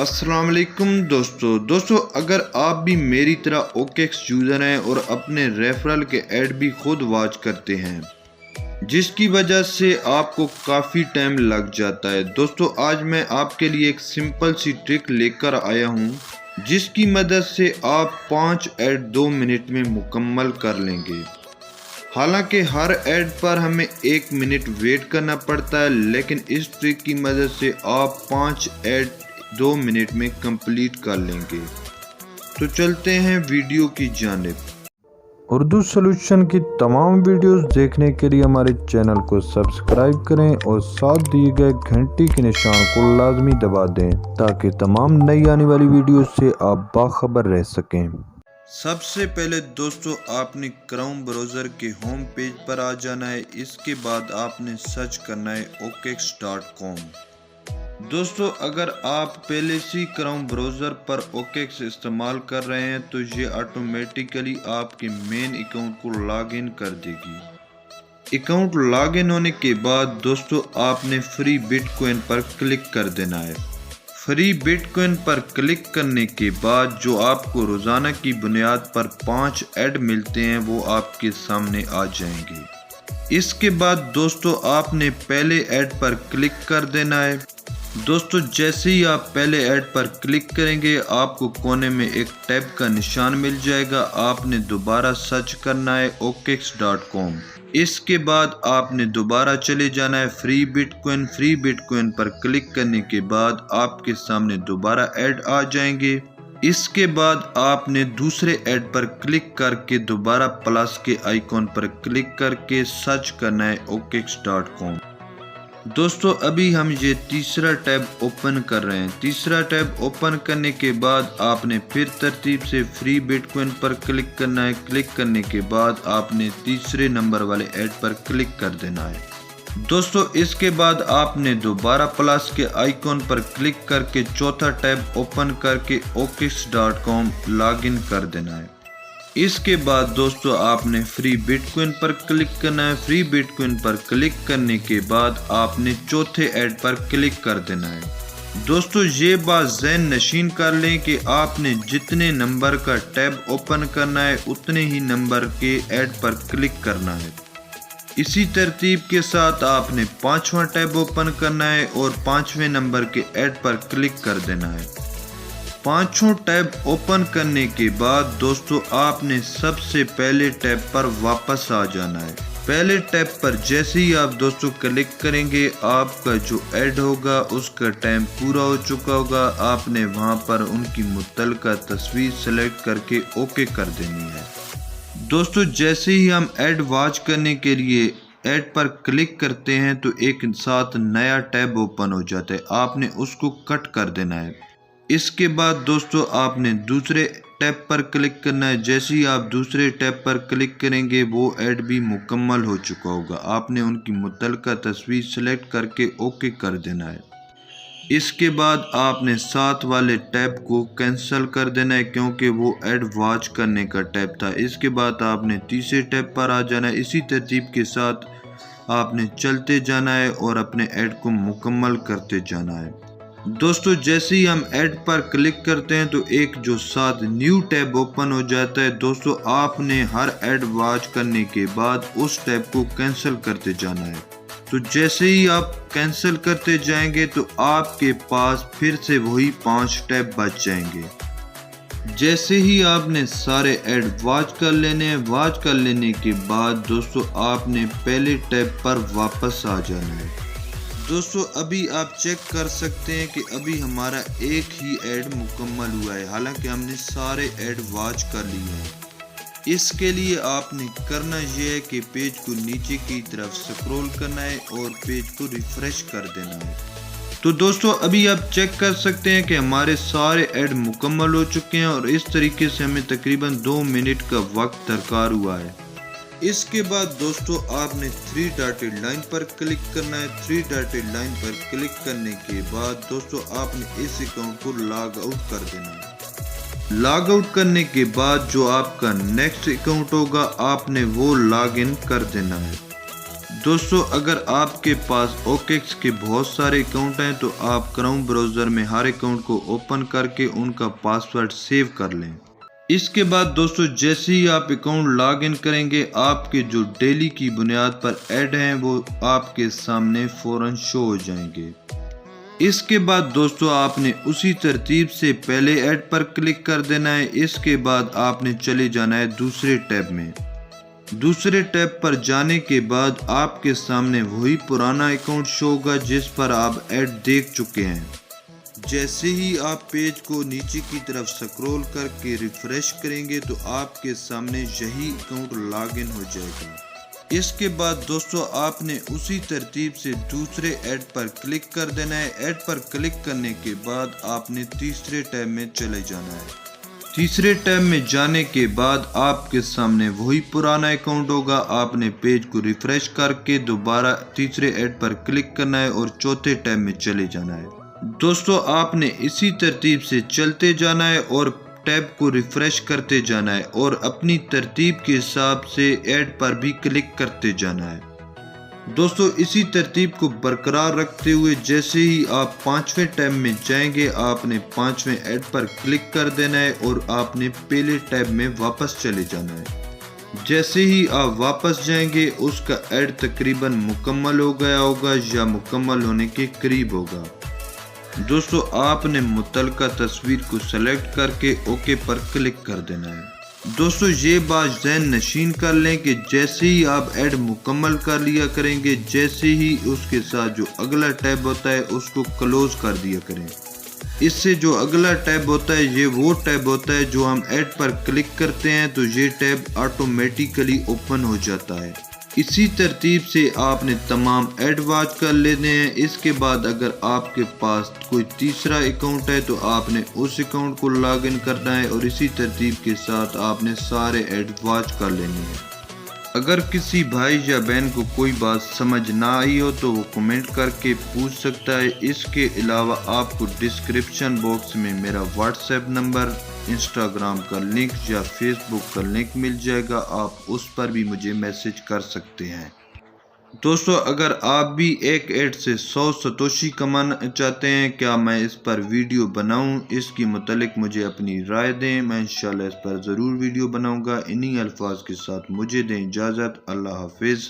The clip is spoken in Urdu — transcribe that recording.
السلام علیکم دوستو اگر آپ بھی میری طرح اوکیکس یوزر ہیں اور اپنے ریفرل کے ایڈ بھی خود واچ کرتے ہیں جس کی وجہ سے آپ کو کافی ٹائم لگ جاتا ہے، دوستو آج میں آپ کے لیے ایک سمپل سی ٹرک لے کر آیا ہوں جس کی مدد سے آپ 5 ایڈ 2 منٹ میں مکمل کر لیں گے۔ حالانکہ ہر ایڈ پر ہمیں 1 منٹ ویٹ کرنا پڑتا ہے، لیکن اس ٹرک کی مدد سے آپ 5 ایڈ 2 منٹ میں کمپلیٹ کر لیں گے۔ تو چلتے ہیں ویڈیو کی جانب۔ اردو سولوشن کی تمام ویڈیوز دیکھنے کے لیے ہمارے چینل کو سبسکرائب کریں اور ساتھ دیے گئے گھنٹی کے نشان کو لازمی دبا دیں تاکہ تمام نئی آنے والی ویڈیوز سے آپ باخبر رہ سکیں۔ سب سے پہلے دوستو آپ نے کروم براؤزر کے ہوم پیج پر آ جانا ہے، اس کے بعد آپ نے سرچ کرنا ہے OKX.com۔ دوستو اگر آپ پہلے سے کروم براؤزر پر OKX استعمال کر رہے ہیں تو یہ آٹومیٹیکلی آپ کے مین اکاؤنٹ کو لاگ ان کر دے گی۔ اکاؤنٹ لاگ ان ہونے کے بعد دوستو آپ نے free but coin per click کر دینا ہے۔ Free but coin per click کرنے کے بعد جو آپ کو روزانہ کی بنیاد پر 5 ایڈ ملتے ہیں وہ آپ کے سامنے آ جائیں گے۔ اس کے بعد دوستو آپ نے پہلے ایڈ پر کلک کر دینا ہے۔ دوستو جیسے ہی آپ پہلے ایڈ پر کلک کریں گے آپ کو کونے میں ایک ٹیب کا نشان مل جائے گا، آپ نے دوبارہ سرچ کرنا ہے OKX.com۔ اس کے بعد آپ نے دوبارہ چلے جانا ہے free but coin per click کرنے کے بعد آپ کے سامنے دوبارہ ایڈ آ جائیں گے۔ اس کے بعد آپ نے دوسرے ایڈ پر کلک کر کے دوبارہ پلس کے آئیکن پر کلک کر کے سرچ کرنا ہے OKX.com۔ دوستو ابھی ہم یہ تیسرا ٹیب اوپن کر رہے ہیں۔ تیسرا ٹیب اوپن کرنے کے بعد آپ نے پھر ترتیب سے free but coin per click کرنا ہے۔ کلک کرنے کے بعد آپ نے تیسرے نمبر والے ایڈ پر کلک کر دینا ہے۔ دوستو اس کے بعد آپ نے دوبارہ پلس کے آئیکن پر کلک کر کے چوتھا ٹیب اوپن کر کے OKX.com لاگ ان کر دینا ہے۔ اس کے بعد دوستو آپ نے free but coin per click کرنا ہے۔ Free but coin per click کرنے کے بعد آپ نے چوتھے ایڈ پر کلک کر دینا ہے۔ دوستو یہ بات ذہن نشین کر لیں کہ آپ نے جتنے نمبر کا ٹیب اوپن کرنا ہے اتنے ہی نمبر کے ایڈ پر کلک کرنا ہے۔ اسی ترتیب کے ساتھ آپ نے 5واں ٹیب اوپن کرنا ہے اور 5ویں نمبر کے ایڈ پر کلک کر دینا ہے۔ 5 ٹیب اوپن کرنے کے بعد دوستو آپ نے سب سے پہلے ٹیب پر واپس آ جانا ہے۔ پہلے ٹیب پر جیسے ہی آپ دوستو کلک کریں گے آپ کا جو ایڈ ہوگا اس کا ٹائم پورا ہو چکا ہوگا، آپ نے وہاں پر ان کی متعلقہ تصویر سلیکٹ کر کے اوکے کر دینی ہے۔ دوستو جیسے ہی ہم ایڈ واچ کرنے کے لیے ایڈ پر کلک کرتے ہیں تو ایک ساتھ نیا ٹیب اوپن ہو جاتا ہے، آپ نے اس کو کٹ کر دینا ہے۔ اس کے بعد دوستو آپ نے دوسرے ٹیب پر کلک کرنا ہے۔ جیسے ہی آپ دوسرے ٹیب پر کلک کریں گے وہ ایڈ بھی مکمل ہو چکا ہوگا، آپ نے ان کی متعلقہ تصویر سلیکٹ کر کے اوکے کر دینا ہے۔ اس کے بعد آپ نے ساتھ والے ٹیب کو کینسل کر دینا ہے کیونکہ وہ ایڈ واچ کرنے کا ٹیب تھا۔ اس کے بعد آپ نے تیسرے ٹیب پر آ جانا ہے۔ اسی ترتیب کے ساتھ آپ نے چلتے جانا ہے اور اپنے ایڈ کو مکمل کرتے جانا ہے۔ دوستو جیسے ہی ہم ایڈ پر کلک کرتے ہیں تو ایک جو ساتھ نیو ٹیب اوپن ہو جاتا ہے۔ دوستو آپ نے ہر ایڈ واچ کرنے کے بعد اس ٹیب کو کینسل کرتے جانا ہے۔ تو جیسے ہی آپ کینسل کرتے جائیں گے تو آپ کے پاس پھر سے وہی 5 ٹیب بچ جائیں گے۔ جیسے ہی آپ نے سارے ایڈ واچ کر لینے ہیں، واچ کر لینے کے بعد دوستو آپ نے پہلے ٹیب پر واپس آ جانا ہے۔ دوستو ابھی آپ چیک کر سکتے ہیں کہ ابھی ہمارا ایک ہی ایڈ مکمل ہوا ہے، حالانکہ ہم نے سارے ایڈ واچ کر لیے ہیں۔ اس کے لیے آپ نے کرنا یہ ہے کہ پیج کو نیچے کی طرف سکرول کرنا ہے اور پیج کو ریفریش کر دینا ہے۔ تو دوستو ابھی آپ چیک کر سکتے ہیں کہ ہمارے سارے ایڈ مکمل ہو چکے ہیں اور اس طریقے سے ہمیں تقریباً 2 منٹ کا وقت درکار ہوا ہے۔ اس کے بعد دوستو آپ نے 3 ڈاٹڈ لائن پر کلک کرنا ہے۔ 3 ڈاٹڈ لائن پر کلک کرنے کے بعد دوستو آپ نے اس اکاؤنٹ کو لاگ آؤٹ کر دینا ہے۔ لاگ آؤٹ کرنے کے بعد جو آپ کا نیکسٹ اکاؤنٹ ہوگا آپ نے وہ لاگ ان کر دینا ہے۔ دوستو اگر آپ کے پاس OKX کے بہت سارے اکاؤنٹ ہیں تو آپ کروم براؤزر میں ہر اکاؤنٹ کو اوپن کر کے ان کا پاسورڈ سیو کر لیں۔ اس کے بعد دوستو جیسے ہی آپ اکاؤنٹ لاگ ان کریں گے آپ کے جو ڈیلی کی بنیاد پر ایڈ ہیں وہ آپ کے سامنے فوراً شو ہو جائیں گے۔ اس کے بعد دوستو آپ نے اسی ترتیب سے پہلے ایڈ پر کلک کر دینا ہے۔ اس کے بعد آپ نے چلے جانا ہے دوسرے ٹیب میں۔ دوسرے ٹیب پر جانے کے بعد آپ کے سامنے وہی پرانا اکاؤنٹ شو ہوگا جس پر آپ ایڈ دیکھ چکے ہیں۔ جیسے ہی آپ پیج کو نیچے کی طرف سکرول کر کے ریفریش کریں گے تو آپ کے سامنے یہی اکاؤنٹ لاگ ان ہو جائے گا۔ اس کے بعد دوستو آپ نے اسی ترتیب سے دوسرے ایڈ پر کلک کر دینا ہے۔ ایڈ پر کلک کرنے کے بعد آپ نے تیسرے ٹیب میں چلے جانا ہے۔ تیسرے ٹیب میں جانے کے بعد آپ کے سامنے وہی پرانا اکاؤنٹ ہوگا۔ آپ نے پیج کو ریفریش کر کے دوبارہ تیسرے ایڈ پر کلک کرنا ہے اور چوتھے ٹیب میں چلے جانا ہے۔ دوستو آپ نے اسی ترتیب سے چلتے جانا ہے اور ٹیب کو ریفریش کرتے جانا ہے اور اپنی ترتیب کے حساب سے ایڈ پر بھی کلک کرتے جانا ہے۔ دوستو اسی ترتیب کو برقرار رکھتے ہوئے جیسے ہی آپ پانچویں ٹیب میں جائیں گے آپ نے پانچویں ایڈ پر کلک کر دینا ہے اور آپ نے پہلے ٹیب میں واپس چلے جانا ہے۔ جیسے ہی آپ واپس جائیں گے اس کا ایڈ تقریباً مکمل ہو گیا ہوگا یا مکمل ہونے کے قریب ہوگا۔ دوستو آپ نے متعلقہ تصویر کو سلیکٹ کر کے اوکے پر کلک کر دینا ہے۔ دوستو یہ بات ذہن نشین کر لیں کہ جیسے ہی آپ ایڈ مکمل کر لیا کریں گے جیسے ہی اس کے ساتھ جو اگلا ٹیب ہوتا ہے اس کو کلوز کر دیا کریں۔ اس سے جو اگلا ٹیب ہوتا ہے یہ وہ ٹیب ہوتا ہے جو ہم ایڈ پر کلک کرتے ہیں تو یہ ٹیب آٹومیٹیکلی اوپن ہو جاتا ہے۔ اسی ترتیب سے آپ نے تمام ایڈ واچ کر لینے ہیں۔ اس کے بعد اگر آپ کے پاس کوئی تیسرا اکاؤنٹ ہے تو آپ نے اس اکاؤنٹ کو لاگ ان کرنا ہے اور اسی ترتیب کے ساتھ آپ نے سارے ایڈ واچ کر لینے ہیں۔ اگر کسی بھائی یا بہن کو کوئی بات سمجھ نہ آئی ہو تو وہ کمنٹ کر کے پوچھ سکتا ہے۔ اس کے علاوہ آپ کو ڈسکرپشن باکس میں میرا واٹس ایپ نمبر، انسٹاگرام کا لنک یا فیس بک کا لنک مل جائے گا، آپ اس پر بھی مجھے میسج کر سکتے ہیں۔ دوستو اگر آپ بھی ایک ایڈ سے 100 ساتوشی کمانا چاہتے ہیں کیا میں اس پر ویڈیو بناؤں؟ اس کی متعلق مجھے اپنی رائے دیں، میں انشاءاللہ اس پر ضرور ویڈیو بناؤں گا۔ انہی الفاظ کے ساتھ مجھے دیں اجازت، اللہ حافظ۔